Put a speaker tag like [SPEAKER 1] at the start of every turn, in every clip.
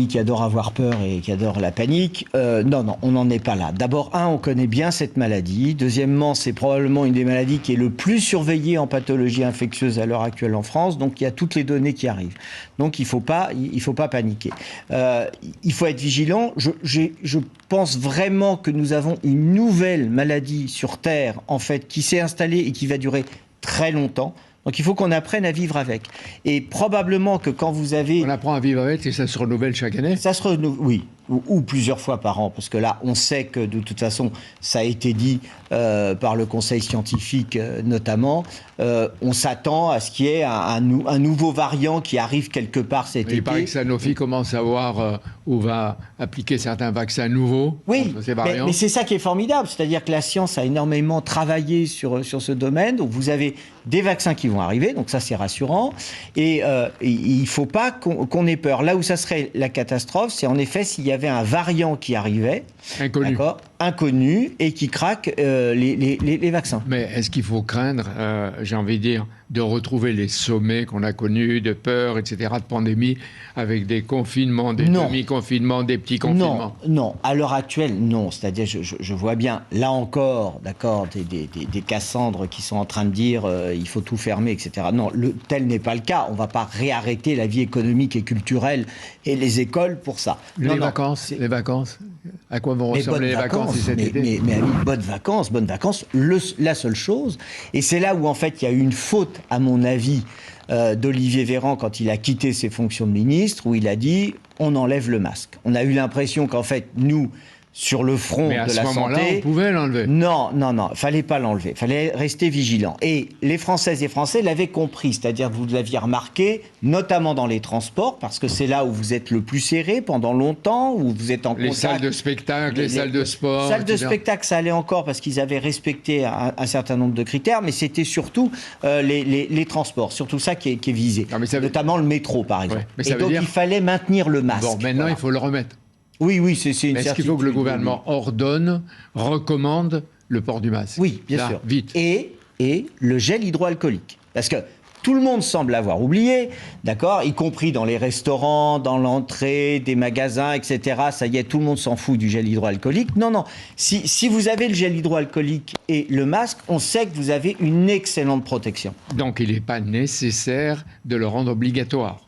[SPEAKER 1] qui adore avoir peur et qui adore la panique. Non, on n'en est pas là. D'abord, on connaît bien cette maladie. Deuxièmement, c'est probablement une des maladies qui est le plus surveillée en pathologie infectieuse à l'heure actuelle en France. Donc, il y a toutes les données qui arrivent. Donc, il faut pas paniquer. Il faut être vigilant. Je pense vraiment que nous avons une nouvelle maladie sur Terre, en fait, qui s'est installée et qui va durer très longtemps. Donc il faut qu'on apprenne à vivre avec. Et probablement que quand vous avez...
[SPEAKER 2] On apprend à vivre avec et ça se renouvelle chaque année ?
[SPEAKER 1] Ça se renouvelle, oui. Ou plusieurs fois par an, parce que là, on sait que de toute façon, ça a été dit par le conseil scientifique notamment, on s'attend à ce qu'il y ait un nouveau variant qui arrive quelque part cet été.
[SPEAKER 2] Il paraît que Sanofi commence à voir où va appliquer certains vaccins nouveaux contre ces variants.
[SPEAKER 1] Mais c'est ça qui est formidable, c'est-à-dire que la science a énormément travaillé sur ce domaine, donc vous avez des vaccins qui vont arriver, donc ça c'est rassurant, et il ne faut pas qu'on ait peur. Là où ça serait la catastrophe, c'est en effet s'il y avait un variant qui arrivait, inconnu, et qui craque les vaccins.
[SPEAKER 2] Mais est-ce qu'il faut craindre, j'ai envie de dire, de retrouver les sommets qu'on a connus, de peur, etc., de pandémie, avec des confinements, des demi-confinements, des petits confinements?
[SPEAKER 1] Non. À l'heure actuelle, non. C'est-à-dire, je vois bien, là encore, d'accord, des Cassandres qui sont en train de dire il faut tout fermer, etc. Non, tel n'est pas le cas. On ne va pas réarrêter la vie économique et culturelle et les écoles pour ça.
[SPEAKER 2] Les vacances. À quoi vont ressembler les vacances cet été?
[SPEAKER 1] Mais amis, bonnes vacances. La seule chose, et c'est là où en fait il y a eu une faute, à mon avis, d'Olivier Véran quand il a quitté ses fonctions de ministre, où il a dit on enlève le masque. On a eu l'impression qu'en fait, nous, sur le front de la santé... Mais à ce moment-là,
[SPEAKER 2] on pouvait l'enlever.
[SPEAKER 1] Non, fallait pas l'enlever. Fallait rester vigilant. Et les Françaises et Français l'avaient compris. C'est-à-dire, vous l'aviez remarqué, notamment dans les transports, parce que c'est là où vous êtes le plus serré pendant longtemps, où vous êtes en contact...
[SPEAKER 2] Les salles de spectacle, les salles de sport...
[SPEAKER 1] Les salles de spectacle, ça allait encore parce qu'ils avaient respecté un certain nombre de critères, mais c'était surtout les transports. Surtout ça qui est visé. Notamment le métro, par exemple.
[SPEAKER 2] Ouais,
[SPEAKER 1] et donc, il fallait maintenir le masque.
[SPEAKER 2] Bon, maintenant, il faut le remettre.
[SPEAKER 1] Oui, c'est une certitude.
[SPEAKER 2] Est-ce qu'il faut que le gouvernement recommande le port du masque?
[SPEAKER 1] Oui, bien sûr.
[SPEAKER 2] Vite.
[SPEAKER 1] Et le gel hydroalcoolique. Parce que tout le monde semble l'avoir oublié, d'accord, y compris dans les restaurants, dans l'entrée des magasins, etc. Ça y est, tout le monde s'en fout du gel hydroalcoolique. Non. Si vous avez le gel hydroalcoolique et le masque, on sait que vous avez une excellente protection.
[SPEAKER 2] Donc, il n'est pas nécessaire de le rendre obligatoire.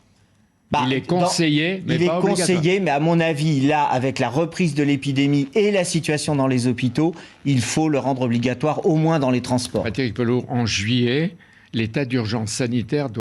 [SPEAKER 2] Il est conseillé, mais pas obligatoire. Il est conseillé,
[SPEAKER 1] mais à mon avis, là, avec la reprise de l'épidémie et la situation dans les hôpitaux, il faut le rendre obligatoire, au moins dans les transports.
[SPEAKER 2] Patrick Pelour, en juillet, l'état d'urgence sanitaire doit